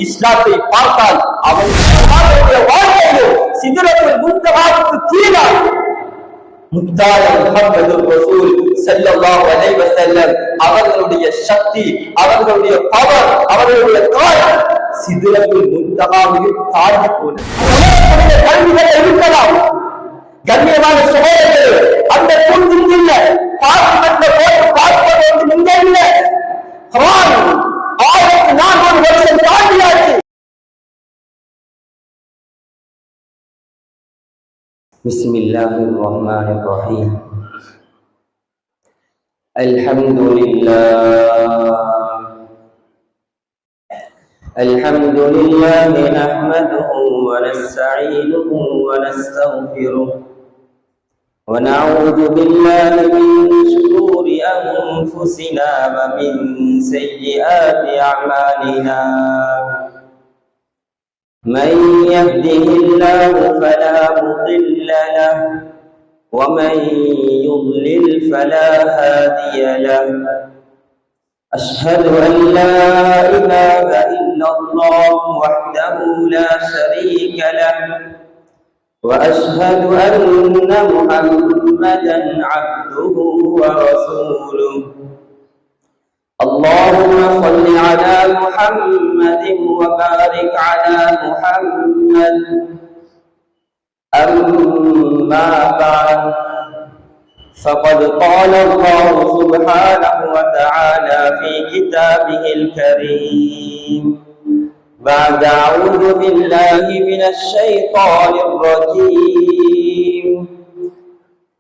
இஸ்லாத்தை பார்த்தால் அவனுடைய வாழ்க்கையில் சிதறத்தில் முன்தகாவுக்கு கீழால் முத்தாய முஹம்மது ரசூல் ஸல்லல்லாஹு அலைஹி வஸல்லம் அவர்களுடைய சக்தி, அவர்களுடைய பவர், அவர்களுடைய காயம் சிதறத்தில் முன்தகாவில் தாண்டி போனது. கல்விகளை இருக்கலாம் கண்ணியமான சகோதரர்களே, அந்த குழுவில் இல்ல பார்க்கின்ற போட்டு பார்ப்பது இங்க இல்ல. குர்ஆன் 1400 வருஷம் தாண்டியாச்சு. பிஸ்மில்லாஹிர் ரஹ்மானிர் ரஹீம். அல்ஹம்துலில்லாஹி நஹ்மதுஹு வ நஸ்தஈனுஹு வ நஸ்தக்ஃபிருஹு ونعوذ بالله من شرور أنفسنا ومن سيئات أعمالنا من يهده الله فلا مضل له ومن يضلل فلا هادي له أشهد أن لا إله إلا الله وحده لا شريك له وأشهد أن محمدا عبده ورسوله اللهم صل على محمد وبارك على محمد أما بعد فقد قال الله سبحانه وتعالى في كتابه الكريم بعد أعوذ بالله من الشيطان الرجيم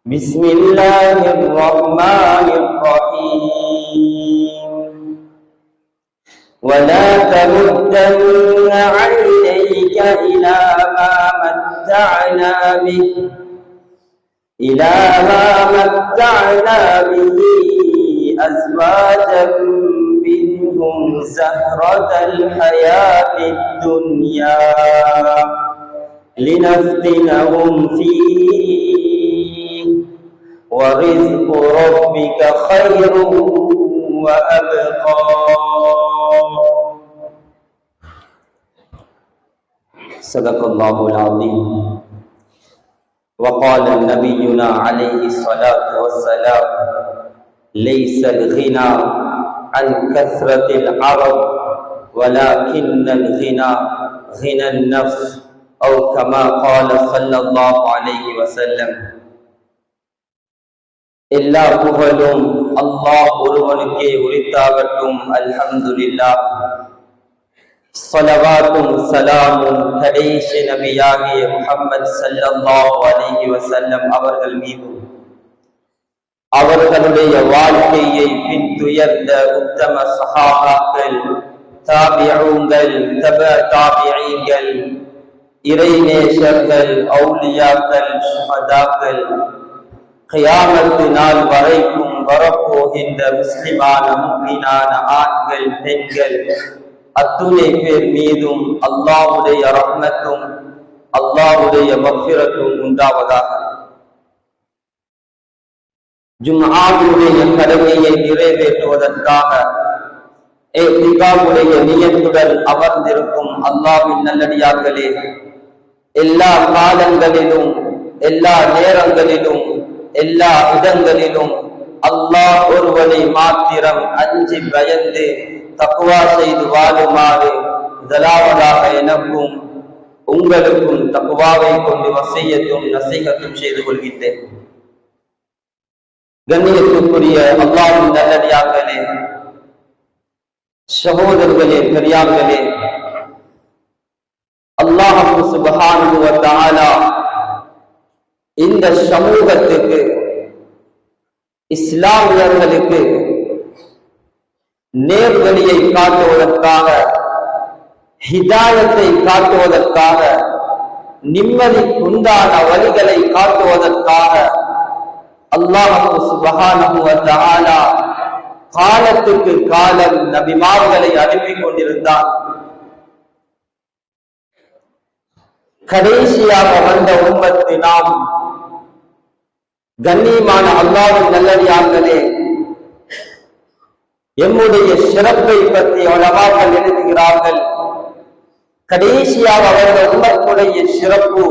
بسم الله الرحمن الرحيم ولا تمدن عينيك إلى ما متعنا به أزواجا منهم زهرة الحياة الدنيا لنفتنهم فيه ورزق ربك خير وأبقى صدق الله العظيم. وقال نبينا عليه الصلاة والسلام ليس الغنى عن كثرة العرب ولكن الغنى غنى النفس أو كما قال صلى الله عليه وسلم. எல்லா புகழும் அல்லாஹ் ஒருவனுக்கே உரித்தாகட்டும். அல்ஹம்துலில்லாஹ். ஸலவாத்தும் ஸலாமும் கடைசி நபியாகிய முஹம்மது ஸல்லல்லாஹு அலைஹி வஸல்லம் அவர்கள் மீதும் அவர்களுடைய வாழ்க்கையை பின்துயர்ந்த உத்தம சஹாபாக்கள், தாபிஊன்கள், தாபிஈன்கள், இறைநேசர்கள், அவுலியாக்கள், ஷுஹதாக்கள், கியாமத்து நாள் வரைக்கும் வரப்போகின்ற முஸ்லிமான முஃமினான ஆண்கள், பெண்கள் அத்துணை பேர் மீதும் அல்லாஹ்வுடைய ரஹ்மத்தும் அல்லாஹ்வுடைய மக்ஃபிரத்தும் உண்டாவதாக. ஜும்ஆவுடைய கடமையை நிறைவேற்றுவதற்காக இஃதிகாஃபுடைய நியத்துடன் அமர்ந்திருக்கும் அல்லாஹ்வின் நல்லடியார்களே, எல்லா காலங்களிலும் எல்லா நேரங்களிலும் எல்லா இடங்களிலும் அல்லாஹ் ஒருவனை மாத்திரம் அஞ்சி பயந்து தக்வா செய்து வாழுமாறு முதலாவதாக எனக்கும் உங்களுக்கும் தக்வாவை கொண்டு வசியத்தும் நசீஹத்தும் செய்து கொள்கின்றேன். கண்ணியத்துக்குரிய அல்லாஹ்வின் நல்லடியார்களே, சகோதரர்களே, பெரியார்களே, அல்லாஹ் சுப்ஹானஹு வ தஆலா இந்த சமூகத்துக்கு, இஸ்லாமியர்களுக்கு நேர்வழியை காட்டுவதற்காக, ஹிதாயத்தை காட்டுவதற்காக, நிம்மதிக்குண்டான வழிகளை காட்டுவதற்காக அல்லாஹ் சுப்ஹானஹு வ தஆலா காலத்துக்கு காலம் நபிமார்களை அனுப்பி கொண்டிருந்தான். கடைசியாக வந்த உம்மத்து நாம். கண்ணியமான அல்லாஹ்வின் நல்லடியார்களே, எம்முடைய சிறப்பை பற்றி உலமாக்கள் எழுதுகிறார்கள். கடைசியாக அவர்கள் உம்மத்துடைய சிறப்பு,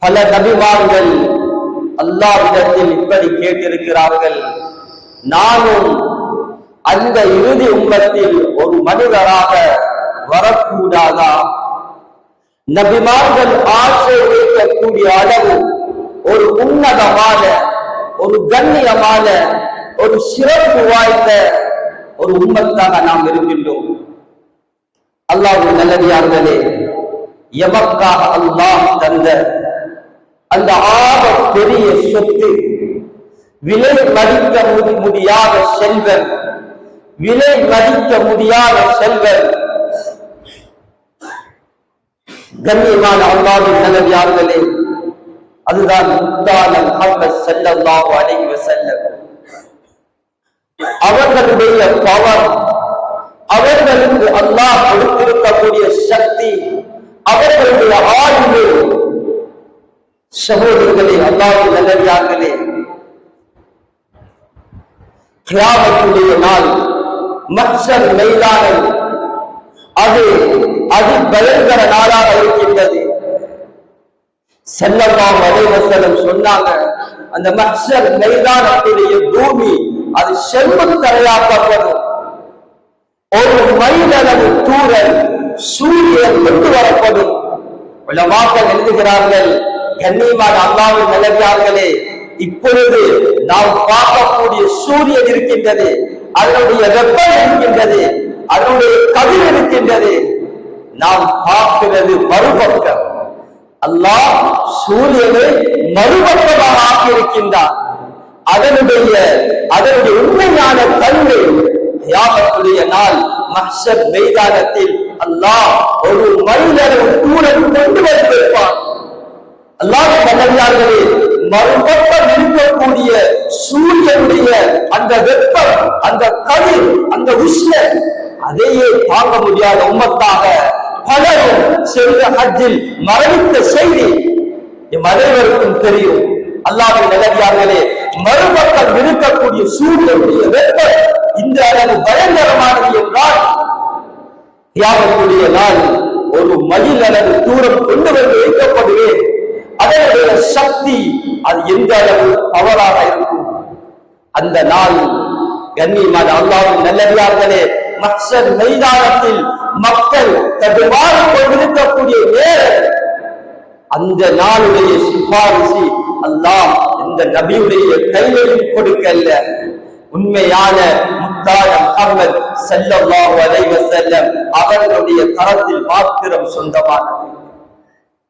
பல நபிமார்கள் அல்லாஹ்விடத்தில் இப்படி கேட்டிருக்கிறார்கள், நானும் அந்த இறுதி உம்மத்தில் ஒரு மனிதராக வரக்கூடாதா? நபிமார்கள் ஆசை வைக்கக்கூடிய அளவு ஒரு உன்னதமான, ஒரு கண்ணியமான, ஒரு சிறப்பு வாய்ந்த ஒரு உம்மத்தாக நாம் இருக்கின்றோம். அல்லாஹ்வின் நல்லடியார்களே, எமக்காக அல்லாஹ் தந்த அந்த பெரிய சொத்து, விலை மதிக்க முடியாத செல்வன், விலை மதிக்க முடியாத செல்வன், கண்ணியமான அல்லாஹ்வின் நல்லடியார்களே, அதுதான் முஹம்மது ஸல்லல்லாஹு அலைஹி வஸல்லம். அவர்களுடைய பவர், அவர்களுக்கு அல்லாஹ் கொடுத்திருக்கக்கூடிய சக்தி, அவர்களுடைய ஆய்வு, சகோதரர்களே, அல்லாஹ்வின் நல்லடியார்களே, கியாமத்துடைய நாள், மஹ்ஷர் மைதானம், அது பயங்கர நாளாக இருக்கின்றது. ஸல்லல்லாஹு அலைஹி வஸல்லம் சொன்னாங்க, அந்த மஹ்ஷர் மைதானத்துடைய பூமி அது செல்வத்தரையாக்கப்படும். ஒரு மைல் அளவு தூரல் சூரியன் கொண்டு வரப்படும். உலமாக்கள் எழுதுகிறார்கள், கண்ணியமான அல்லாஹ்வின் நல்லடியார்களே, இப்பொழுது நாம் பார்க்கக்கூடிய சூரியன் இருக்கின்றது, அதனுடைய வெப்பம் இருக்கின்றது, அதனுடைய கதிர் இருக்கின்றது. நாம் பார்க்கிறது மறுபக்கம். அல்லாஹ் சூரியனை மறுபக்கமாக ஆக்கியிருக்கின்றார். அதனுடைய உண்மையான தன்மை கியாமத்துடைய நாள் மஹ்ஷர் மைதானத்தில் அல்லாஹ் ஒரு மைலளவு தூரம் கொண்டு வந்திருப்பான். அல்லாஹ்வின் நல்லடியார்களே, மறுபக்கம் இருக்கக்கூடிய சூரியனுடைய அந்த வெப்பம், அந்த கதிர், அந்த உஷ்ணம், அதையே தாங்க முடியாத உம்மத்தாக பலரும் சென்ற ஹஜ்ஜில் மரணித்த செய்தி அனைவருக்கும் தெரியும். அல்லாஹ்வின் நல்லடியார்களே, மறுபக்கம் இருக்கக்கூடிய சூரியனுடைய வெப்பம் இந்த அளவு பயங்கரமானது என்றால், கியாமத்துடைய நாள் ஒரு மைல் அளவு தூரம் கொண்டு வந்து வைக்கப்படுவேன். அதனுடைய சக்தி அது எந்த அளவு பவராக இருக்கும். அந்த நாள் கண்ணியமான அல்லாஹ்வின் நல்லடியார்களே, மஹ்ஷர் மைதானத்தில் மக்கள் தடுமாறி கொண்டிருக்கக்கூடிய நேரம், அந்த நாளுடைய சிபாரிசு அல்லாஹ் இந்த நபியுடைய கையிலும் கொடுக்கல்ல, உண்மையான முத்தான முஹம்மது ஸல்லல்லாஹு அலைஹி வஸல்லம் அவர்களுடைய கரத்தில் மாத்திரம் சொந்தமானது.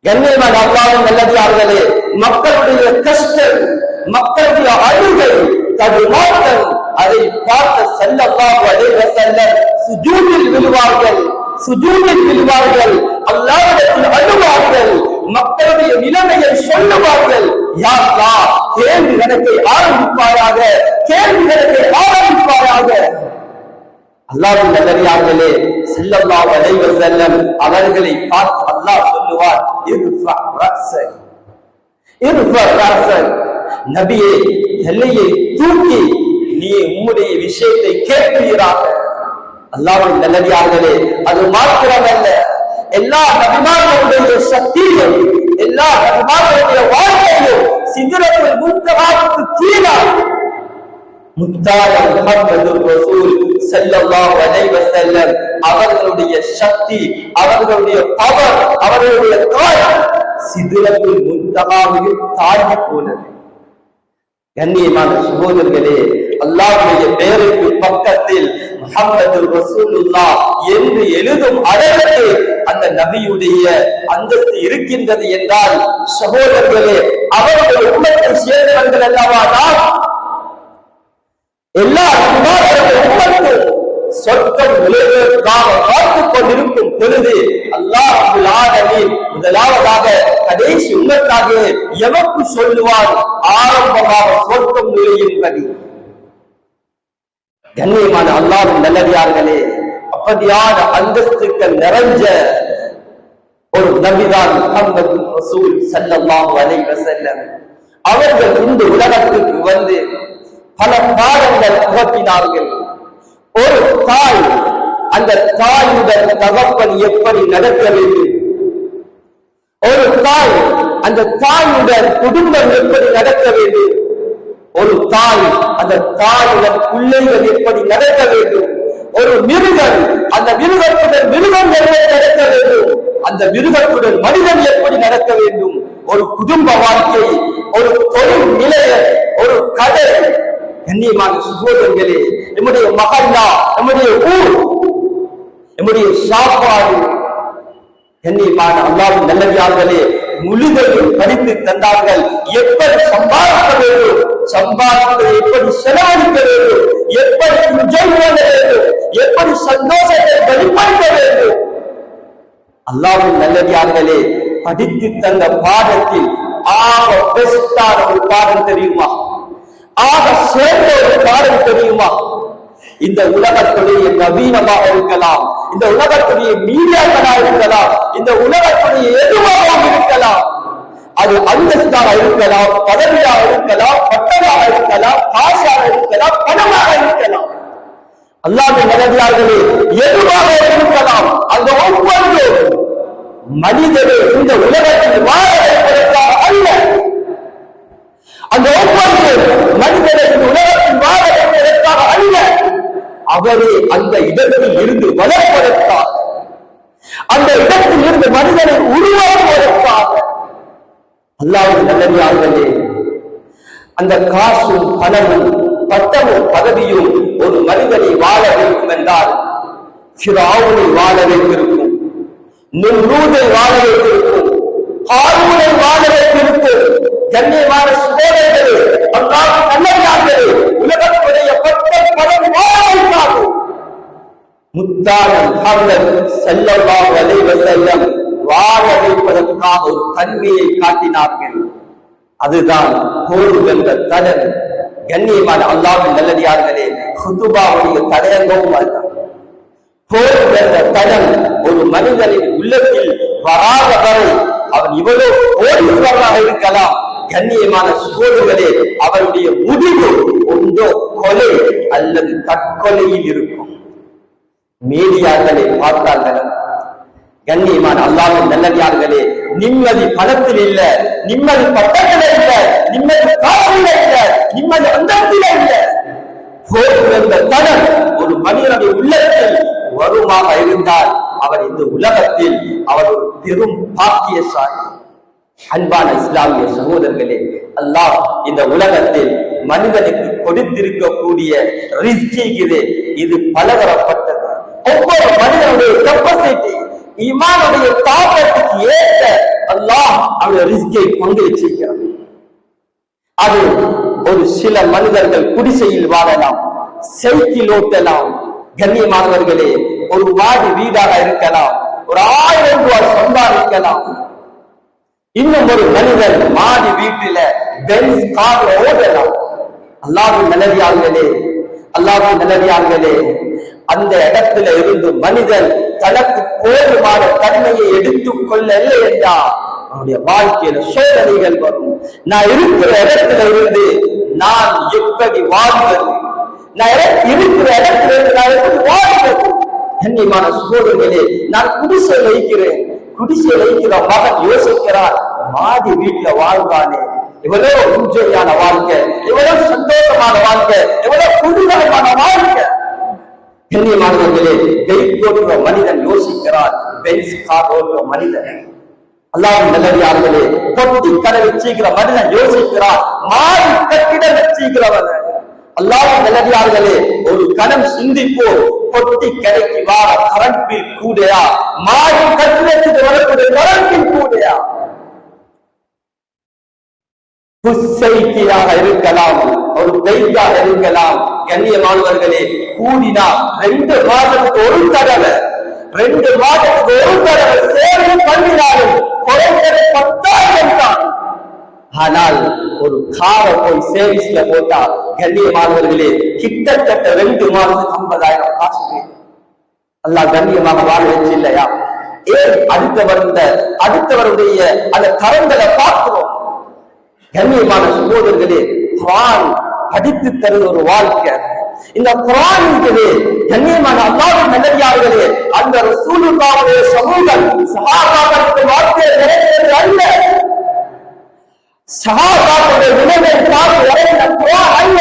கண்ணியமான அல்லாஹ்வின் நல்லடியார்களே, மக்களுடைய கஷ்டம், மக்களுடைய அழுகை, தடுமாற்றம், அதை பார்த்த ஸல்லல்லாஹு அலைஹி வஸல்லம் சுஜூதில் விழுவார்கள், அல்லாஹ்விடத்தில் அழுவார்கள், மக்களுடைய நிலைமையை சொல்லுவார்கள். யா அல்லாஹ், கேள்வி கணக்கை ஆரம்பிப்பாயாக. அல்லாஹ்வின் நல்லடியார்களே, ஸல்லல்லாஹு அலைஹி வஸல்லம் அவர்களை பார்த்து அல்லாஹ் சொல்லுவார், இர்ஃபா ரஸக், நபியே, தலையை தூக்கி நீ உம்முடைய விஷயத்தை கேட்கிறீராக. அல்லாஹ்வின் நல்லடியார்களே, அது மாத்திரமல்ல, எல்லா நபிமார்களுடைய சக்தியும், எல்லா நபிமார்களுடைய வாழ்க்கையும் சிதறத்தில் முன்தகாவுக்கு கீழாக முத்தான முஹம்மது ரசூல் ஸல்லல்லாஹு அலைஹி வஸல்லம் அவர்களுடைய சக்தி, அவர்களுடைய பவர், அவர்களுடைய காயம் சிதறத்தில் முன்தகாவில் தாண்டி போனது. கண்ணியமான சகோதரர்களே, அல்லாஹ்வுடைய பெயருக்கு பக்கத்தில் முஹம்மது ரசூலுல்லாஹ் என்று எழுதும் அளவுக்கு அந்த நபியுடைய அந்தஸ்து இருக்கின்றது என்றால், சகோதரர்களே, அவர்கள் உம்மத்தை சேர்ந்தவர்கள் அல்லவா நாம்? எல்லா உம்மத்தும் சொர்க்கம் விளைவதற்காக பார்த்துக் கொண்டிருக்கும் பொழுது அல்லாஹ் ரப்பல் ஆலமீன் முதலாவதாக கடைசி உம்மத்தாக எமக்கு சொல்லுவார், ஆரம்பமாக சொர்க்கம் நுழையும்படி. கண்ணியமான அல்லாஹ்வின் நல்லடியார்களே, அப்படியான அந்தஸ்துக்கள் நிறைஞ்ச ஒரு நபிதான் முஹம்மது ரசூல் ஸல்லல்லாஹு அலைஹி வஸல்லம். அவர்கள் இந்த உலகத்துக்கு வந்து பல பாடங்கள் புகட்டினார்கள். ஒரு தாய் அந்த தாயுடன் தகப்பன் எப்படி நடக்க வேண்டும், ஒரு தாய் அந்த தாயுடன் குடும்பம் எப்படி நடக்க வேண்டும், ஒரு தாய் அந்த தாயுடன் பிள்ளைகள் எப்படி நடக்க வேண்டும், ஒரு மிருகம் அந்த மிருகத்துடன் மிருகம் நடக்க வேண்டும், அந்த மிருகத்துடன் மனிதன் எப்படி நடக்க வேண்டும், ஒரு குடும்ப வாழ்க்கை, ஒரு தொழில் நிலைய, ஒரு கடை. கண்ணியமான சகோதரர்களே, நம்முடைய மகல்லா, நம்முடைய ஊர், நம்முடைய சாப்பாடு, கண்ணியமான அல்லாஹ்வின் நல்லடியார்களே, முழுதையும் படித்து தந்தார்கள். எப்படி சம்பாதிக்க வேண்டும், சம்பாதிப்பதை எப்படி செலவழிக்க வேண்டும், எப்படி என்ஜாய் பண்ண வேண்டும், எப்படி சந்தோஷத்தை வெளிப்படுத்த வேண்டும். அல்லாஹ்வின் நல்லடியார்களே, படித்து தந்த பாடத்தில் ஆக பெஸ்டான ஒரு பாடம் தெரியுமா, ஆக சேர்ந்த ஒரு பாடம் தெரியுமா? இந்த உலகத்துடைய நவீனமாக இருக்கலாம், இந்த உலகத்துடைய மீடியாக்களாக இருக்கலாம், இந்த உலகத்துடைய எதுவாக இருக்கலாம், அது அந்தஸ்தாக இருக்கலாம், பதவியாக இருக்கலாம், பட்டமாக இருக்கலாம், காசாக இருக்கலாம், பணமாக இருக்கலாம். அல்லாஹ்வின் நல்லடியார்களே, எதுவாக இருக்கலாம், அந்த ஒவ்வொன்றும் மனிதனை இந்த உலகத்தில் வாழ வைப்பதற்காக அல்ல, அந்த ஒவ்வொரு மனிதனை இந்த உலகத்தில் வாழ வைப்பதற்காக அல்ல, அவரே அந்த இடத்தில் இருந்து வளர்ப்பதற்காக, அந்த இடத்தில் இருந்து மனிதனை உருவாக்குவதற்காக. அல்லாஹ்வின் நல்லடியார்களே, அந்த காசும் பணமும் பட்டமும் பதவியும் ஒரு மனிதனை வாழ வைக்கும் என்றால் ஃபிரௌனை வாழ வைத்திருக்கும், நும்ரூதை வாழ வைத்திருக்கும், காரூனை வாழ வைத்திருக்கும். கண்ணியமான சகோதரர்களே, அல்லாஹ்வின் நல்லடியார்களே, உலகத்துடைய பட்டம் பதவி வாழ வைக்காது. முத்தான முஹம்மது ஸல்லல்லாஹு அலைஹி வஸல்லம் வாழ வைப்பதற்காக ஒரு தன்மையை காட்டினார்கள். அதுதான் போர் என்ற தடன். கண்ணியமான அல்லாஹ்வின் நல்லடியார்களே, குதுபாவுடைய தலையங்கமும் அதுதான். போர் என்ற தடம் ஒரு மனிதனின் உள்ளத்தில் வராத வரை அவன் இவ்வளவு கோடீஸ்வரனாக இருக்கலாம். கண்ணியமான சகோதரர்களே, அவருடைய முடிவு ஒன்றோ கொலை அல்லது தற்கொலையில் இருக்கும். மீடியாக்களை பார்த்தார்கள். கண்ணியமான அல்லாஹ்வின் நல்லடியார்களே, நிம்மதி பணத்தில் இல்ல, நிம்மதி பட்டத்தில் இல்ல, நிம்மதி காசில் இல்ல, நிம்மதி அந்தத்தில் இல்ல. போர் என்ற தடம் ஒரு மனிதனுடைய உள்ளத்தில் வருமாக இருந்தால் அவர் இந்த உலகத்தில் அவர் ஒரு பெரும் பாக்கியசாலி. அன்பான இஸ்லாமிய சகோதரர்களே, அல்லாஹ் இந்த உலகத்தில் மனிதனுக்கு கொடுத்திருக்கக்கூடிய ரிஸ்க் இது பலதரப்பட்டது. ஒவ்வொரு மனிதனுடைய கெப்பாசிட்டி, ஈமானுடைய தாக்கத்துக்கு ஏற்ற அல்லாஹ் அவருடைய ரிஸ்கை பங்கு வச்சிருக்கிறார். அது ஒரு சில மனிதர்கள் குடிசையில் வாழலாம், சைக்கிள் ஓட்டலாம். கண்ணியமானவர்களே, ஒரு மாடி வீடாக இருக்கலாம், ஒரு 1000 ரூபாய் சம்பாதிக்கலாம். இன்னும் ஒரு மனிதன் மாடி வீட்டில பென்ஸ் கார்ல ஓடலாம். அல்லாஹ்வின் நல்லடியார்களே, அல்லாஹ்வின் நல்லடியார்களே, அந்த இடத்துல இருந்து மனிதன் தனக்கு போதுமான தன்மையை எடுத்துக் கொள்ளவில்லை என்றால் அவனுடைய வாழ்க்கையில சோதனைகள் வரும். நான் இருக்கிற இடத்துல இருந்து நான் எப்படி வாழ்வது, நான் இருக்கிற இடத்துல இருந்து நான் எப்படி வாழ்வது. கண்ணியமான சகோதரர்களே, நான் குடிசை வைக்கிறேன், குடிசை வைக்கிற மகன் யோசிக்கிறான், மாடி வீட்டுல வாழ்வானே, எவ்வளவு என்ஜாயான வாழ்க்கை, எவ்வளவு சந்தோஷமான வாழ்க்கை, எவ்வளவு குதூகலமான வாழ்க்கை. கண்ணியமானவர்களே, பைக் ஓட்டுற மனிதன் யோசிக்கிறான், பென்ஸ் கார் ஓட்டுற மனிதன். அல்லாஹ்வின் நல்லடியார்களே, பொட்டி கடை வச்சுக்கிற மனிதன் யோசிக்கிறான், மாடி கட்டிடம் வச்சுக்கிறவன். அல்லாஹ்வின் நல்லடியார்களே, ஒரு கணம் சிந்திப்போம், பொட்டி கடைக்கு வார கரண்ட் பில் கூடையா, மாடி கட்டிடத்துக்கு வரக்கூடிய கரண்ட் பில் கூடையா? புசைக்கியாக இருக்கலாம், ஒரு பைக்காக இருக்கலாம். கண்ணியமானவர்களே, கூடினா 2 மாதத்துக்கு ஒரு தடவை, 2 மாதத்துக்கு ஒரு தடவை சேவை பண்ணினாலும் குறைந்தது 10,000 தான். ஆனால் ஒரு காரை போய் சேவிஸ்ல போட்டா கண்ணியமானவர்களே, கிட்டத்தட்ட 2 மாதத்துக்கு 50,000 காசு. அல்லாஹ் கண்ணியமாக வாழ வச்சு இல்லையா? ஏன் அடுத்தவருடைய அந்த தரங்களை பார்க்கிறோம். கண்ணியமான சகோதரர்களே, குர்ஆன் படித்து தருகிற ஒரு வாழ்க்கை, இந்த குர்ஆன் இருக்குது. கண்ணியமான அல்லாஹ்வின் நல்லடியார்களே, அந்த ரசூலுல்லாஹ்வுடைய சமூகம் சஹாபாக்களுக்கு வார்த்தை நிறைவேறது அல்ல. சஹாபாக்களுடைய விளைவை பார்த்து இறங்கின குர்ஆன் அல்ல.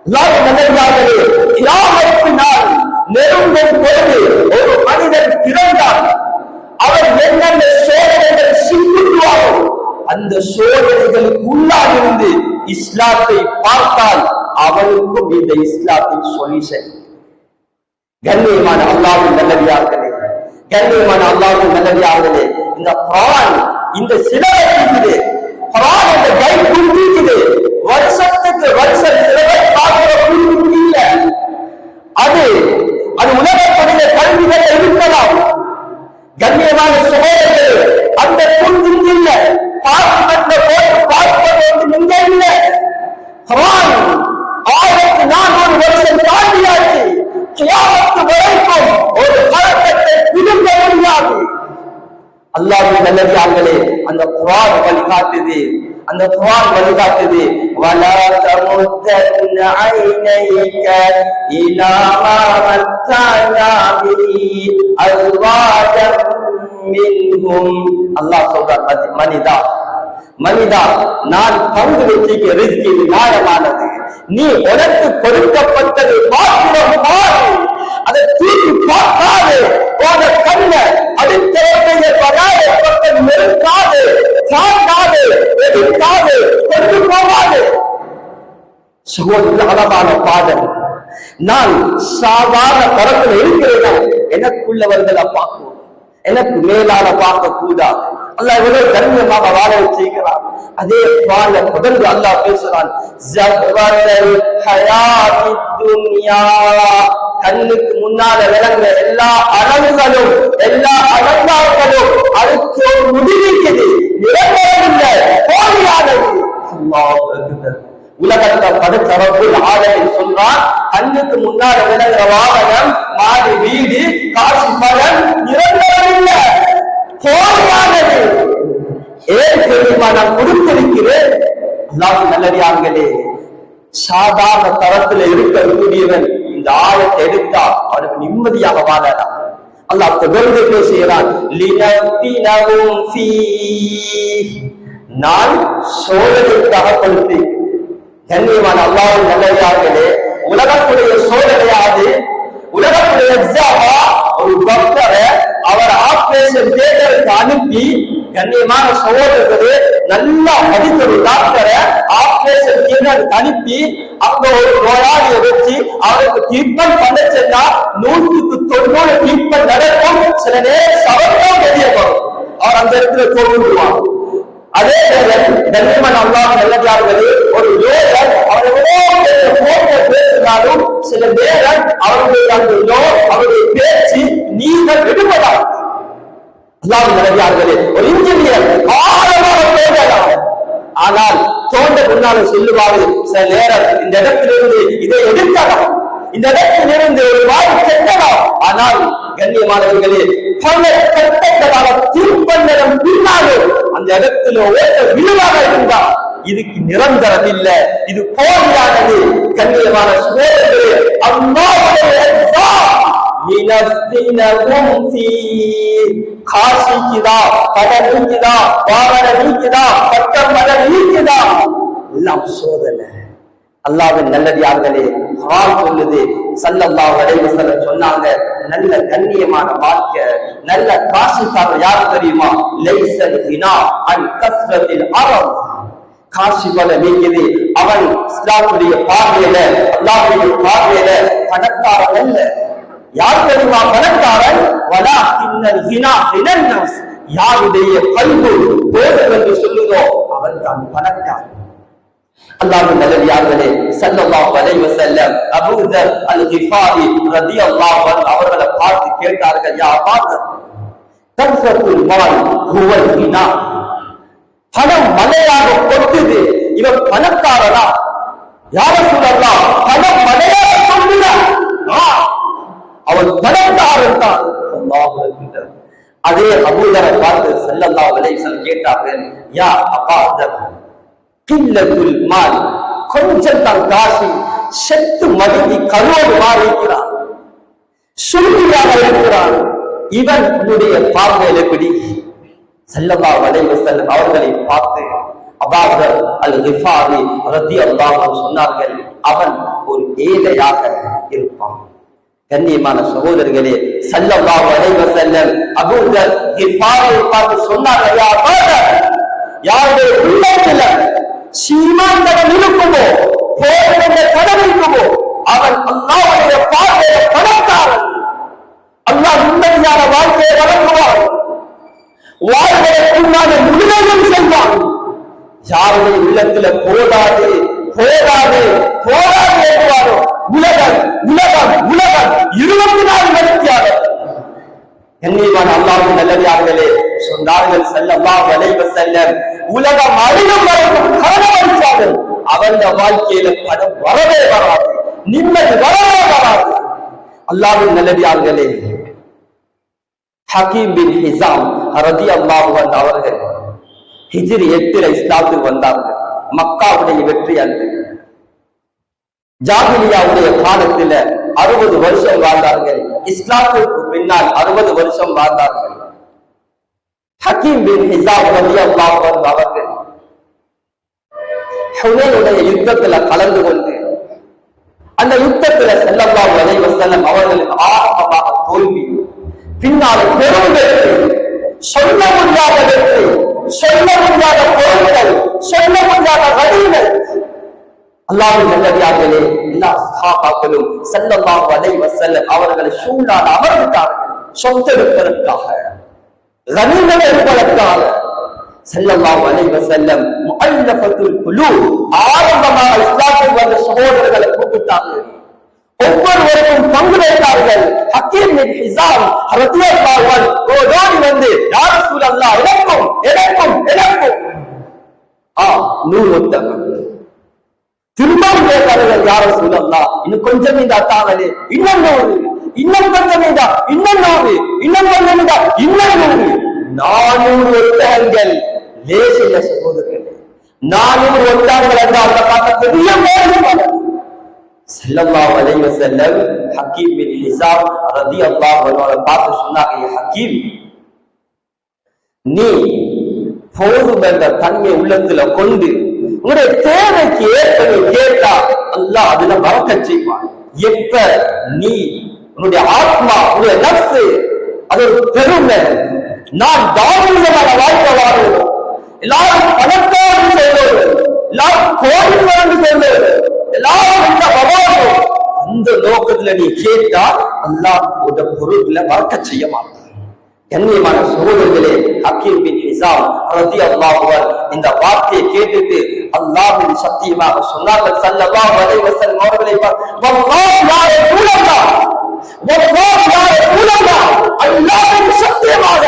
அல்லாஹ்வின் நல்லடியார்களே, கியாமத் நாள் நெருங்கும் பொழுது ஒரு மனிதன் பிறந்தால் அவர் என்னென்ன சோதனைகள் சிக்குவாரோ அந்த சோதனைகளுக்கு உள்ளாகிருந்து இஸ்லாத்தை பார்த்தால் அவனுக்கும் இந்த இஸ்லாத்தின் சொல்யூஷன். கண்ணியமான அல்லாஹ்வின் நல்லடியார்களே, கண்ணியமான அல்லாஹ்வின் நல்லடியார்களே, இந்த குர்ஆன் இந்த சிலபஸ் இருக்குது. குர்ஆன் இந்த கைட் புக் இருக்குது. வருஷத்துக்கு வருஷம் சிலபஸ் பார்க்கிற புக் இல்ல. அது உலகத்துடைய கல்விகள் இருக்கலாம். கண்ணியமான சகோதரர்களே, அந்த புக் இல்ல. பார்ப்பதை போட்டு பார்ப்பது நீங்க இல்ல. குர்ஆன் 1400 வருஷம் தாண்டியாச்சு. கியாமத் வரைக்கும் ஒரு கலக்கத்தை பிடுங்க முடியாது. அல்லாஹ்வின் நல்லடியார்களே, அந்த குர்ஆன் வழிகாட்டுது. அந்த குர்ஆன் வழிகாட்டுது. வலா தமுத்தன் ஐனைக இலா மா மத்தனா பிஹி அஸ்வாஜம் மின்ஹும். அல்லாஹ் சொல்றார், மனிதா நான் பங்கு வச்சிருக்க ரிஸ்க் இது நியாயமானது. நீ உனக்கு கொடுக்கப்பட்டது மாத்திரம் பாரு, அதை தூக்கி பார்க்காது. போன கண்ண அது தேவையை பராயப்பட்ட நெருக்காது, சாக்காது, எதிர்க்காது, கொண்டு போகாது. சகோதர அளவான பாதம். நான் சாதாரண தரத்தில் இருக்கிறேன். எனக்குள்ளவர்களை பார்க்கும், எனக்கு மேலான பார்க்க கூடாது. அல்லாஹ் எவ்வளவு கண்ணியமாக வாழ வச்சிருக்கிறான். அதே வாழ தொடர்ந்து அல்லாஹ் பேசுறான். கண்ணுக்கு முன்னால விளங்க எல்லா அழகுகளும் எல்லா அலங்காரங்களும் அதுக்கு ஒரு முடிவிக்குது, நிரந்தரமில்லை, போலியானது. உலகத்தை படைத்தவர்கள் ஆதரவை சொல்றான். கண்ணுக்கு முன்னால விளங்குற வாகனம், மாடி, வீடு, காசு, பலன் நிரந்தரமில்லை, போலியானது. ஏன் தெரியுமா? நான் கொடுத்திருக்கிறேன். அல்லாஹ்வின் நல்லடியார்களே, சாதாரண தரத்தில் இருக்கக்கூடியவன் இந்த ஆயத்தை எடுத்தா அவனுக்கு நிம்மதியாக வாழலாம். அல்லாஹ் தொடர்ந்து பேசுகிறான். நான் சோதனைக்காக கொடுத்து. கண்ணியமான அல்லாஹ்வின் நல்லடியார்களே, உலகத்துடைய சோதனையாது, உலகத்துடைய எக்ஸாமா ஒரு டாக்டரை அவர் ஆபரேஷன் தியேட்டருக்கு அனுப்பி, கண்ணியமான சகோதரர்களே, நல்லா படித்த ஒரு டாக்டரை ஆபரேஷன் தியேட்டருக்கு அனுப்பி அங்க ஒரு நோயாளியை வச்சு அவருக்கு ட்ரீட்மெண்ட் பண்ண சென்றா 100க்கு 90 ட்ரீட்மெண்ட் நடக்கும். சில நேரம் சவர்க்கம் வெளியே வரும், அவர் அந்த இடத்துல தோன்றுவார். அதே கண்ணியமான அல்லாஹ் நல்லடியார்களே, ஒரு லேயர் பேசினாலும் சில நேரம் அவருடைய அந்த அவருடைய பேச்சு நீங்கள் விடுபடாது. அல்லாஹ் நல்லடியார்களே, ஒரு இன்ஜினியர் ஆழமாக பேசலாம், ஆனால் தோண்ட முன்னால சொல்லுவாரு சில நேரம் இந்த இடத்திலிருந்து இதை எடுக்கலாம், இந்த இடத்திலிருந்து ஒரு வாய் செல்லலாம். ஆனால் கண்ணியமானவர்களே, பல கட்டங்களாக திருப்பந்தனம் பின்னாலும் அந்த இடத்துல ஓட்ட விழுவாக இருந்தா இதுக்கு நிரந்தரம் இல்லை, இது போலியானது. கண்ணியமான சகோதரர்களே, காசு நீக்குதா, கடன் நீக்குதா, வாகனம் நீக்குதா, பட்டம் படம் நீக்குதா, எல்லாம் சோதனை. அல்லாஹ்வின் நல்லடியார்களே, குர்ஆன் சொல்லுது, ஸல்லல்லாஹு அலைஹி வஸல்லம் சொன்னாங்க, நல்ல கண்ணியமான வாழ்க்கை, நல்ல காசுக்காரர் யார் தெரியுமா? லைஸல் கினா அன் கஸ்ரத்தில் அரப். காசு பல நீக்குது, அவன் இஸ்லாமுடைய பார்வையில, அல்லாஹ்வுடைய பார்வையில பணக்காரன் அல்ல. யார் தெரியுமா பணக்காரன்? வலாக்கின்னல் கினா மினன் நஃப்ஸ். யாருடைய கல்வி போதும் என்று சொல்லுதோ அவன் தான் பணக்காரன். அல்லாஹ்வின் நல்லடியார்களே, ஸல்லல்லாஹு அலைஹி வஸல்லம் அபூ தர் அல்-கிஃபாரி ரலியல்லாஹு அன்ஹு அவர்களை பார்த்து கேட்டார்கள், யா அபூ தர், கஸ்ரத்துல் மால் ஹுவல் கினா. பணம் மலையாக கொட்டுது, இவன் பணக்காரனா? யா ரசூலல்லாஹ், பணம் மலையாக கொட்டுதா? அவன் பணக்காரன் தான். அல்லாஹ் அக்பர். அதே அபூ தரை பார்த்து ஸல்லல்லாஹு அலைஹி வஸல்லம் கேட்டார்கள், யா அபூ தர், கில்லத்துல் மால், கொஞ்சம் தான் காசு, செத்து மடங்கி கருவோடு மாறி இருக்கிறான், சுருதியாக இருக்கிறான். இவன் உன்னுடைய பார்வையில் எப்படி? ஸல்லல்லாஹு அலைஹி வஸல்லம் அவர்களை பார்த்து அபூ அல் கிஃபாரி ரலியல்லாஹு அன்ஹு சொன்னார்கள், அவன் ஒரு ஏழையாக இருப்பான். கண்ணியமான சகோதரர்களே, ஸல்லல்லாஹு அலைஹி வஸல்லம் அபூ அல் கிஃபாரியை பார்த்து சொன்னார்கள், யாருடைய உள்ளத்தில் சீமாந்தனம் இருக்குமோ, போகின்ற கனவு இருக்குமோ, அவன் அல்லாஹ்வுடைய பார்வையில் பணக்காரன். அல்லாஹ் நிம்மதியான வாழ்க்கையை வழங்குவான், வாழ்வதற்குண்டான முழுமையும் செய்வான். யாருடைய உள்ளத்துல போதாது போதாது போதாது என்றாரோ, உலகம் உலகம் உலகம் 24 மணித்தியாளர். கண்ணியமான அல்லாஹ்வின் நல்லடியார்களே, சொன்னார்கள் ஸல்லல்லாஹு அலைஹி வஸல்லம், உலகம் அழியும் வரைக்கும் கடன் அடித்தார்கள், அவன் வாழ்க்கையில பணம் வரவே வராது, நிம்மதி வரவே வராது. அல்லாஹ்வின் நல்லடியார்களே, ஹக்கீம் பின் ஹிஸாம் ரலியல்லாஹு அன்ஹு அவர்கள் ஹிஜ்ரி 8 இஸ்லாத்துக்கு வந்தார்கள். மக்காவுடைய வெற்றி அன்று ஜாஹிலியாவுடைய காலத்தில் 60 வருஷம் வாழ்ந்தார்கள். இஸ்லாத்துக்கு பின்னால் 60 வருஷம் வாழ்ந்தார்கள். ஹக்கீம் பின் ஹிஸாம் ரலியல்லாஹு அன்ஹு அவர்கள் ஹுனைனுடைய யுத்தத்துல கலந்து கொண்டு அந்த யுத்தத்துல ஸல்லல்லாஹு அலைஹி வஸல்லம் அவர்களுக்கு ஆரம்பமாக தோல்வி, பின்னால் பெரும் வெற்றி, சொல்ல முடியாத வெற்றி, சொல்ல முடியாத பொருட்கள், சொல்ல முடியாத வழிகள். அல்லாஹ்வின் நல்லடியார்களே, எல்லா சஹாபாக்களும் ஸல்லல்லாஹு அலைஹி வஸல்லம் அவர்களை சூழால் அமர்ந்தார்கள். சொத்தெடுப்பதற்காக, கனிமத் எடுப்பதற்காக. ஸல்லல்லாஹு அலைஹி வஸல்லம் முஅல்லஃபத்துல் குலூப் ஆரம்பமாக இஸ்லாத்துக்கு வந்த சகோதரர்களை கூப்பிட்டார்கள். ஒவ்வொருவருக்கும் பங்கு வைத்தார்கள். ஹக்கீம் பின் ஹிஸாம் ரலியல்லாஹு அன்ஹு ஓடி வந்து, யா ரசூலல்லாஹ், எனக்கும் எனக்கும் எனக்கும் 100 ஒட்டகம். திரும்பவும் கேட்டார்கள், யா ரசூலல்லாஹ், இன்னும் கொஞ்சம் இந்த அத்தாங்களே, இன்னும் 100, இன்னும் கொஞ்சம் இந்த, இன்னும் 100, இன்னும் கொஞ்சம் இந்த, இன்னும் 100. 400 ஒட்டகங்கள். லேசில்ல சகோதரர்களே, 400 ஒட்டகங்கள் என்றால் பார்த்த பெரிய மேலும். ஸல்லல்லாஹு அலைஹி வஸல்லம் ஹக்கீம் பின் ஹிஸாம் ரலியல்லாஹு அன்ஹு பார்த்து சொன்னாங்க, ஹக்கீம், நீ போதும் என்ற தன்மை உள்ளத்துல கொண்டு உன்னுடைய தேவைக்கு ஏற்ப கேட்டா அல்லாஹ் அதுல பரக்கத் செய்வான். எப்ப நீ உன்னுடைய ஆத்மா, உன்னுடைய நஃப்ஸ் அது ஒரு பெருமை, நான் தாராளமான வாழ்க்கை வாழ்வோம், எல்லாரும் பணக்காரன் செய்வோம், எல்லாரும் கோடீஸ்வரன் செய்வோம், எல்லாரும் அந்த நோக்கத்துல நீ கேட்டா அல்லாஹ் பொருட்களை பறக்கச் செய்ய மாட்டான். கண்ணியமான சகோதரர்களே, ஹக்கீம் பின் ஹிஸாம் ரலியல்லாஹு அன்ஹு இந்த வார்த்தையை கேட்டுட்டு அல்லாஹ்வின் சத்தியமாக சொன்னார்கள் ஸல்லல்லாஹு அலைஹி வஸல்லம் அவர்களை, வல்லாஹ் யா ரசூலல்லாஹ், வல்லாஹ் யா ரசூலல்லாஹ், அல்லாஹ்வின் சத்தியமாக,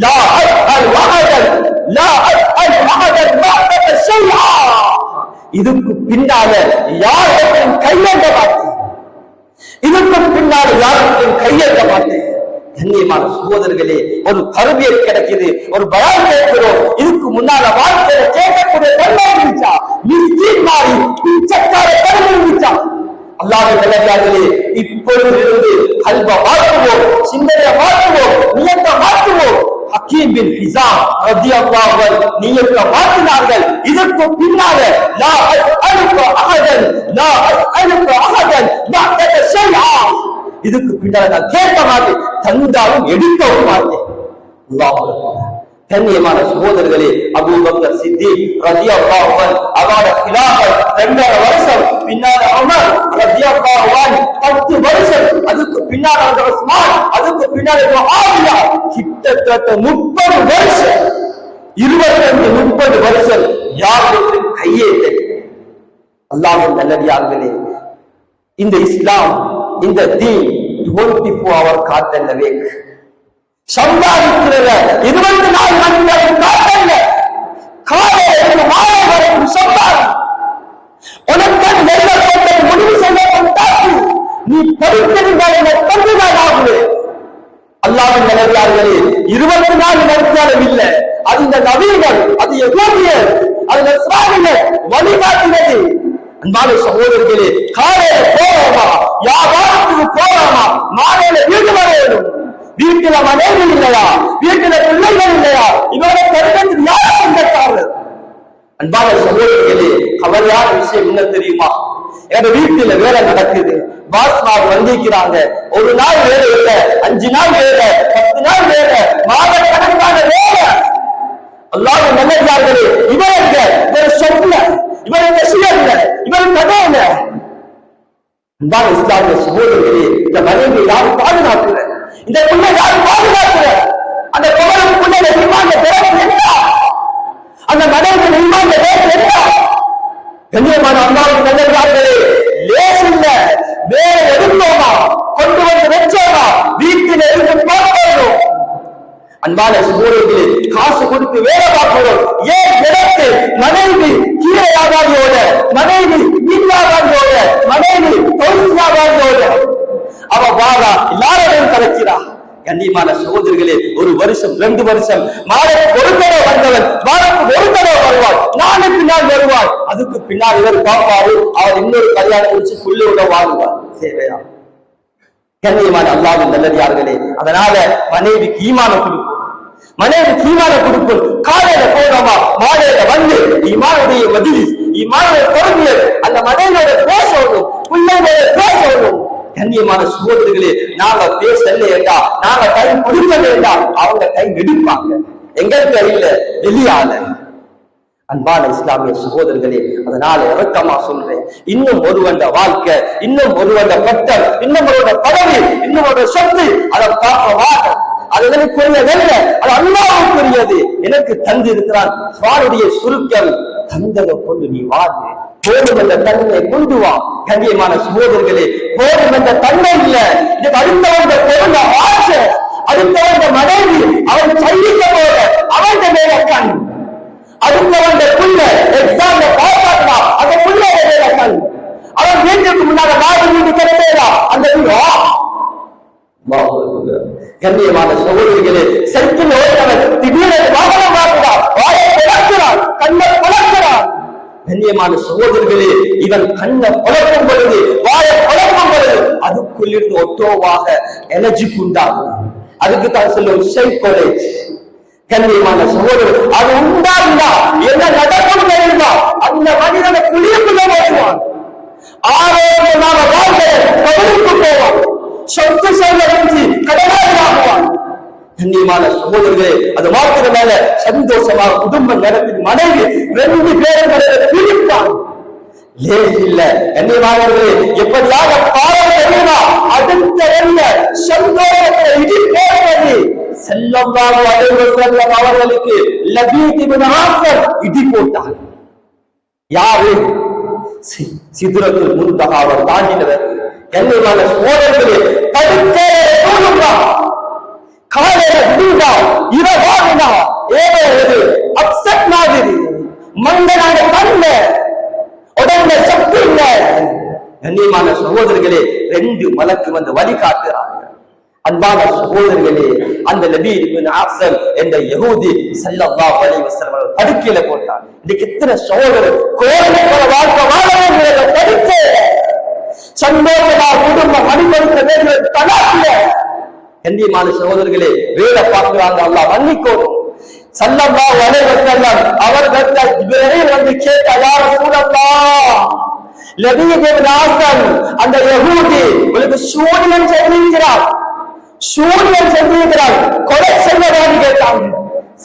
லா அஸ்அல் வஹதன், லா அஸ்அல் வஹதன் பஅத ஷைஆ, இதுக்கு பின்னால யாருக்கும் கையேந்த மாட்டேன், இதுக்கு பின்னால யாருக்கும் கையேந்த மாட்டேன். கண்ணியமான சகோதரர்களே, ஒரு தர்பியத் கிடைக்குது, ஒரு பயான் கேட்கிறோம், இதுக்கு முன்னால வாழ்க்கையில கேட்கக்கூடிய தன்மை இருந்துச்சா? மிஸ்கீன் மாறி பிச்சைக்கார தன்மை இருந்துச்சா? அல்லாஹ்வின் நல்லடியார்களே, இப்பொழுதிலிருந்து கல்ப மாற்றுவோம், சிந்தனையை மாற்றுவோம், நியத்தை மாற்றுவோம். ஹக்கீம் பின் ஹிஸாம் ரலியல்லாஹு அன்ஹு நியத்தை மாற்றினார்கள். இதற்கு பின்னால லா அஸ்அலுக அஹதன், லா அஸ்அலுக அஹதன் பஅத ஷைஆ, இதுக்கு பின்னால நான் கேட்க மாட்டேன், தந்தாலும் எடுக்கவும் மாட்டேன். அல்லாஹ் அக்பர். கண்ணியமான சகோதரர்களே, அபூபக்கர் சித்திக் ரலியல்லாஹு அன்ஹு அவரோட கிலாஃபத் 2 வருஷம், பின்னால உமர் ரலியல்லாஹு அன்ஹு 10 வருஷம், அதுக்கு பின்னால உஸ்மான், அதுக்கு பின்னால முஆவியா, கிட்டத்தட்ட 30 வருஷம், 25-30 வருஷம் யாருக்கும் கையேந்தை. அல்லாஹ்வின் நல்லடியார்களே, இந்த இஸ்லாம், இந்த தீன் 24 hour காத்தல்லவே, சம்பாதிக்கிற 24 மணி நேரம் காத்தல்ல, காலையிலிருந்து மாலை வரைக்கும் சம்பாதி. உனக்கு நெல்லப்பட்ட முடிவு செய்யப்பட்டாச்சு, நீ படித்திருந்தால் பங்குதான் ஆகுது. அல்லாஹ்வின் நல்லடியார்களே, 24 மணித்தியாலம் இல்லை, அது இந்த நபீகள், அது யகூதியர், அது நஸ்ரானியர் வழிகாட்டினது. அன்பான சகோதரர்களே, காலையில போவோமா, வியாபாரத்துக்கு போவோமா, மாலையில வீட்டு வரையணும். வீட்டுல மனைவி இல்லையா, வீட்டுல பிள்ளைகள் இல்லையா, இவரை தருகிறது யார் சொந்தக்காரர்? அன்பான சகோதரர்களே, கவலையான விஷயம் என்ன தெரியுமா? எங்க வீட்டுல வேலை நடக்குது, பாஸ்மார் வந்திருக்கிறாங்க, ஒரு நாள் வேலை இல்ல, 5 நாள் வேலை, 10 நாள் வேலை, மாத கணக்கான வேலை. அல்லாஹ் நல்லதார்களே, இவருக்கு இவரை சொல்ல, இவரை செய்யல, இவரை கதையில. அன்பான இஸ்லாமிய சகோதரர்களே, இந்த மனைவி யாரும் பாதுகாக்கிற, இந்த பிள்ளை யாரும் பாதுகாக்கிற, அந்த குமரன் பிள்ளை நிர்மாண பிறகு என்ன, அந்த மனைவி நிர்மாண பிறகு என்ன? கண்ணியமான அல்லாஹ் நல்லதார்களே, லேசில்ல, வேற எடுத்தோமா, கொண்டு வந்து வச்சோமா, வீட்டில் இருந்து பார்க்கணும். அன்பான சகோதரர்களே, காசு கொடுத்து வேலை பார்க்கிறோம். ஏன் இடத்து மனைவி கீரை வியாபாரியோட, மனைவி மீன் வியாபாரியோட, மனைவி தொழில் வியாபாரியோட அவ வாரா எல்லாரோடையும் கலைக்கிறா. கண்ணியமான சகோதரர்களே, 1 வருஷம் 2 வருஷம், மாதத்துக்கு ஒரு தடவை வந்தவன் வாரத்துக்கு ஒரு தடவை வருவாள், நாளுக்கு நாள் வருவாள். அதுக்கு பின்னால் இவர் பார்ப்பாரு, அவர் இன்னொரு கல்யாணம் வச்சு புள்ளோட வாழ்வார். தேவையா? கண்ணியமான அல்லாஹ்வின் நல்லடியார்களே, அதனால மனைவிக்கு ஈமானம் கொடுக்கும், மனைவிக்கு ஈமானம் கொடுக்கும். காலையில போனோமா, மாலையில வந்து ஈமானுடைய மஜ்லிஸ், ஈமானுடைய பொறுமையை அந்த மனைவியோட பேசணும், பிள்ளைகளோட பேசணும். கண்ணியமான சகோதரர்களே, நாங்க பேசல என்றா, நாங்க டைம் கொடுக்கல என்றா, அவங்க டைம் எடுப்பாங்க. எங்க கையில வெளியால. அன்பான இஸ்லாமிய சகோதரர்களே, அதனால இறக்கமா சொல்றேன், இன்னும் ஒருவண்ட வாழ்க்கை, இன்னும் ஒருவண்ட பட்டம், இன்னும் ஒரு பதவி, இன்னும் ஒரு சொத்து, அதை பார்க்க வாட்டம். அது எனக்குரியதல்ல, அது அல்லாஹ்வுக்குரியது. எனக்கு தந்து இருக்கிறான். வாளுடைய சுருக்கம், தந்ததை கொண்டு நீ வாடு. போதும் என்ற தன்மை கொண்டு வா. கண்ணியமான சகோதரர்களே, போதும் என்ற தன்மை இல்ல, இதுக்கு அடுத்தவங்க பொருள் ஆசை, அடுத்தவங்க மனைவி அவன் சந்திக்க போத அவன் மேல கண், அடுத்தவங்க புள்ள எக்ஸாம்ல பாஸ் ஆகலாம், அந்த புள்ள மேல கண், அவன் வீட்டுக்கு முன்னால வாடி வீட்டு கிடைக்கா அந்த கண்ணியமான சகோதரிகளே, சைக்கிள் ஓடுறவன் திடீரென வாகனம் வாங்குகிறான், வாயை பிளக்கிறான், கண்ணை பிளக்கிறான். கண்ணியமான சகோதரர்களே, இவன் கண்ணை புலக்கும் பொழுது, வாயை புலக்கும் பொழுது, அதுக்குள்ளிருந்து ஒட்டோவாக எனர்ஜி உண்டாகும். அதுக்கு தான் சொல்லுவோம் சைக்கோலேஜ். கண்ணியமான சகோதரர், அது உண்டாகுதா, என்ன நடக்கும் தெரியுமா? அந்த மனிதனை குளிர்க்குள்ள வருவான். ஆரோக்கியமான வாழ்க்கை கவனித்து போவான், சொத்து செல்வதற்கு கடனாளியாகுவான். கண்ணியமான சகோதரர்களே, அது மாத்திரமல்ல, சந்தோஷமாக குடும்பம் நடத்தி மனைவி 2 பேரும் பிரிப்பான். இல்ல கண்ணியமானவர்களே, எப்படியாக பாடம் தெரியுமா? அடுத்த சந்தோஷத்தை இடி போடுவது ஸல்லல்லாஹு அலைஹி வஸல்லம் அவர்களுக்கு லபீத் இப்னு ஆஸம் இடி போட்டார். யாரு? சித்ரத்துல் முன்தஹாவை தாண்டினவர். கண்ணியமான சகோதரர்களே, படுக்கை தூங்குறா, காலையில விடுதா, இரவாகுதா, ஏதோ ஒரு அப்செட் மாதிரி மங்கனான கண்ண உடம்புல சக்தி இல்ல. கண்ணியமான சகோதரர்களே, 2 மலக்கு வந்து வழி காட்டுறாங்க. அன்பான சகோதரர்களே, அந்த லபீத் இப்னு ஆஸம் என்ற யஹூதி ஸல்லல்லாஹு அலைஹி வஸல்லம் படுக்கையில போட்டார். இன்னைக்கு எத்தனை சகோதரர் கோயிலுக்குள்ள வாழ்க்கை வாழவே படுக்கை சந்தோஷமா குடும்பம் அனுபவிக்க வேண்டிய தலாக்கில. கண்ணியமான சகோதரர்களே, வேலை பார்க்கிறாங்க, அல்லாஹ் மன்னிக்கணும். ஸல்லல்லாஹு அலைஹி வஸல்லம் அவர்கள் ஜிப்ரீல் வந்து கேட்ட, யா ரசூலல்லாஹ், லபீத் இப்னு ஆஸம் அந்த யஹூதி உங்களுக்கு சூனியம் செய்திருக்கிறார், சூனியம் செய்திருக்கிறார், கொலை செய்வதான்னு கேட்டாங்க.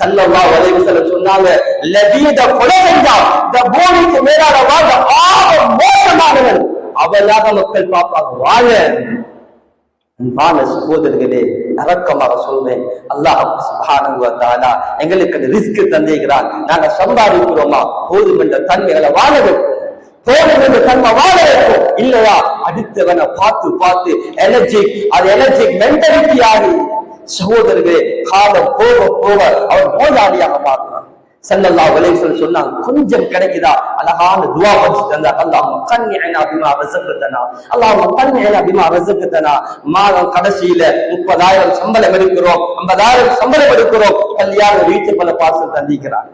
ஸல்லல்லாஹு அலைஹி வஸல்லம் சொன்னாங்க, லபீத கொலை செஞ்சா இந்த பூமிக்கு மேலான வாழ்ந்த ஆக மோசமானவன் அவளாக மக்கள் பார்ப்பாங்க. வாழ அன்பான சகோதரர்களே, நரக்கமாக சொல்றேன், அல்லாஹ் சுப்ஹானஹு வ தஆலா எங்களுக்கு ரிஸ்க் தந்திருக்கிறான். நாங்க சம்பாதிக்கிறோமா, போதும் என்ற தன்மைகளை வாழ வைக்கும், போதும் என்ற தன்மை வாழ வைக்கும். இல்லையா அடுத்தவனை பார்த்து பார்த்து எனர்ஜிக், அது எனர்ஜிக் மென்டாலிட்டி ஆகி சகோதரர்களே, காலம் போக போக அவர் நோயாளியாக மாறுறான். ஸல்லல்லாஹு அலைஹி வஸல்லம் சொன்னாங்க, கொஞ்சம் கிடைக்குதா, அழகான துஆ வச்சு தந்தார். அல்லாஹும்ம கன்னிஅனா பிமா ரஸக்தனா, அல்லாஹும்ம கன்னிஅனா பிமா ரஸக்தனா. மாதம் கடைசியில 30,000 சம்பளம் எடுக்கிறோம், 50,000 சம்பளம் எடுக்கிறோம், கல்யாண வீட்டு பல பார்சல் தந்திக்கிறாங்க.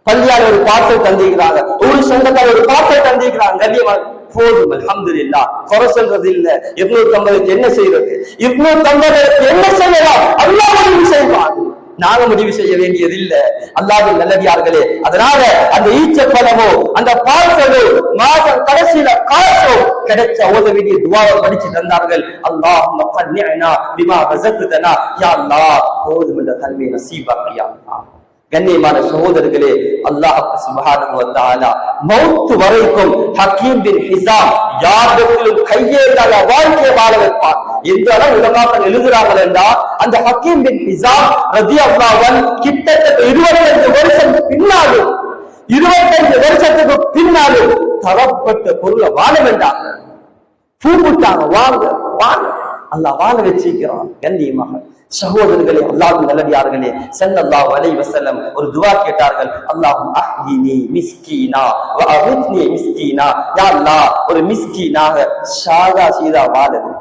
பள்ளியால ஒரு பார்சல் தந்திக்கிறாங்க, ஒரு சொந்தக்கார ஒரு பார்சல் தந்திக்கிறாங்க, கண்ணியமான போதும் அல்ஹம்துலில்லாஹ். குறை சொல்றது இல்ல. 250 என்ன செய்யறது? 250 என்ன செய்யலாம்? அல்லாஹ் முடிவு செய்வான். நாங்க முடிவு செய்ய வேண்டியது இல்ல. அல்லாஹ்வின் நல்லடியார்களே, அதனால அந்த ஈச்ச பழமோ அந்த பார்சலோ மாதம் கடைசியில காசோ கிடைச்ச ஓத வேண்டிய துஆவை படிச்சு தந்தார்கள். அல்லாஹும்ம கன்னிஅனா பிமா ரஸக்தனா, யா அல்லாஹ் போதும் என்ற தன்மை நசீபாக்கியா அல்லாஹ். கண்ணியமான சகோதரர்களே, அல்லாஹ் சுப்ஹானஹு வ தஆலா மௌத் வரைக்கும் ஹக்கீம் பின் ஹிஸாம் யாரிடத்திலும் கையேந்தாத வாழ்க்கையை வாழ வைப்பார். எந்த அளவு உலமாக்கள் எழுதுறார்கள் என்றால், அந்த ஹக்கீம் பின் ஹிஸாம் ரலியல்லாஹு அன்ஹு கிட்டத்தட்ட 25 வருஷம் பின்னாலும் 25 வருஷத்துக்கு பின்னாலும் தரப்பட்ட பொருளை வாழ வேண்டாங்க, பூமிட்டாங்க, வாங்க வாங்க, அல்லாஹ் வாழ வச்சிருக்கிறான். கண்ணியமாக சகோதரர்களே, அல்லாஹ்வின் நல்லடியார்களே, ஸல்லல்லாஹு அலைஹி வஸல்லம் ஒரு துஆ கேட்டார்கள். அல்லாஹும் அஹ்யினி மிஸ்கீனா வ அமித்னி மிஸ்கீனா. யா அல்லாஹ், ஒரு மிஸ்கீனாக ஷாதா சீதா வாழது,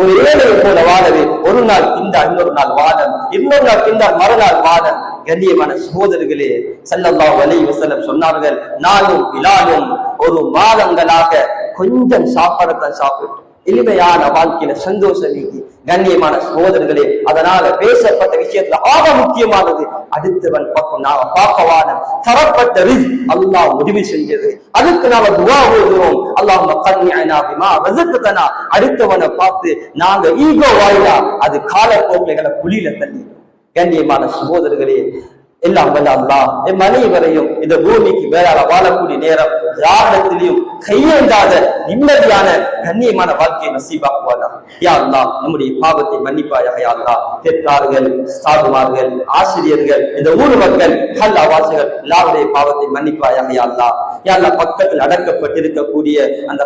ஒரு ஏழையை போல வாழது. ஒரு நாள் திண்டா இன்னொரு நாள் வாழம், இன்னொரு நாள் திண்டா மறுநாள் வாழம். கண்ணியமான சகோதரர்களே, ஸல்லல்லாஹு அலைஹி வஸல்லம் சொன்னார்கள், நானும் பிலாலும் ஒரு மாதங்களாக கொஞ்சம் சாப்பாடுதான் சாப்பிட்டோம். எளிமையான வாழ்க்கையில சந்தோஷம் நீக்கி. கண்ணியமான சகோதரர்களே, அதனால பேசப்பட்ட விஷயத்துல ஆக முக்கியமானது அடுத்தவன் பக்கம் நாம பார்க்கவான தரப்பட்ட ரிஸ்க் அல்லாஹ் முடிவு செஞ்சது. அதுக்கு நாம துஆ ஓதுறோம். அல்லாஹும்ம கன்னிஅனா பிமா ரஸக்தனா. அடுத்தவனை பார்த்து நாங்க ஈகோ வாயிலா அது காலப்போக்கில குழியில தள்ளி. கண்ணியமான சகோதரர்களே, எல்லாம் வல்ல அல்லாஹ் எம் அனைவரையும் இந்த பூமிக்கு மேலால வாழக்கூடிய நேரம் யாரிடத்திலையும் கையேந்தாத நிம்மதியான கண்ணியமான வாழ்க்கையை நசீபாக்குவானா. யா அல்லாஹ், நம்முடைய பாவத்தை மன்னிப்பாயாக. யா அல்லாஹ், பெற்றார்கள், சாதுமார்கள், ஆசிரியர்கள், இந்த ஊர் மக்கள், ஹல்லாவாசிகள் எல்லாருடைய பாவத்தை மன்னிப்பாயாக. யா அல்லாஹ், யா அல்லாஹ், பக்கத்தில் அடக்கப்பட்டிருக்கக்கூடிய அந்த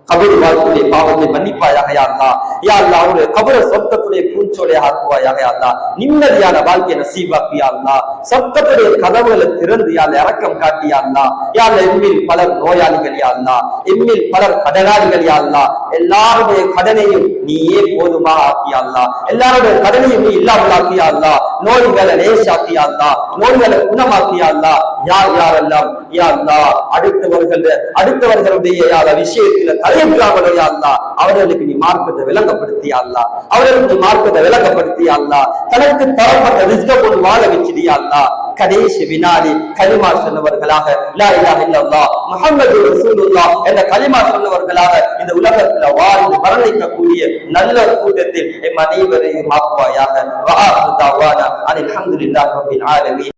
கபரு வாழ்க்கையுடைய பாவத்தை மன்னிப்பாயாக. யா அல்லாஹ், யா அல்லாஹ், அவருடைய கபரை சொர்க்கத்துடைய பூஞ்சோலையாக ஆக்குவாயாக. யா அல்லாஹ், நிம்மதியான வாழ்க்கையை நசீபாக்கு. யா அல்லாஹ், சொர்க்கத்துடைய கதவுகளை திறந்து யா அல்லாஹ் இரக்கம் காட்டி. யா அல்லாஹ், யா அல்லாஹ், எம்மில் பலர் நோயாளிகள். யா அல்லாஹ், எம்மில் பலர் கடனாளிகள். யா அல்லாஹ், எல்லாருடைய கடனையும் நீயே போதுமாக ஆக்கி. யா அல்லாஹ், எல்லாருடைய கடனையும் நீ இல்லாமலாக்கி. யா அல்லாஹ், நோய்களை லேசாக்கி. யா அல்லாஹ், நோய்களை குணமாக்கி. யா அல்லாஹ், யார் யாரெல்லாம் யா அல்லாஹ் அடுத்தவர்களுடைய விஷயத்துல தலையிடாமலோ யா அல்லாஹ், அவர்களுக்கு நீ மார்க்கத்தை விளங்கப்படுத்தி. யா அல்லாஹ், அவர்களுக்கு நீ மார்க்கத்தை விளங்கப்படுத்தி. யா அல்லாஹ், தனக்கு தரப்பட்ட ரிஸ்கை கொண்டு வாழ வச்சிடு. யா அல்லாஹ், கடைசி வினாடி கலிமா சொன்னவர்களாக லா இலாஹ இல்லல்லாஹ் முஹம்மது ரசூலுல்லாஹ் என்ற கலிமா சொன்னவர்களாக இந்த உலகத்துல வாழ்ந்து மரணிக்கக்கூடிய நல்ல கூட்டத்தில் எம் அனைவரையும் ஆக்குவாயாக. வஆஹிரு தஅவானா அல்ஹம்துலில்லாஹி ரப்பில் ஆலமீன்.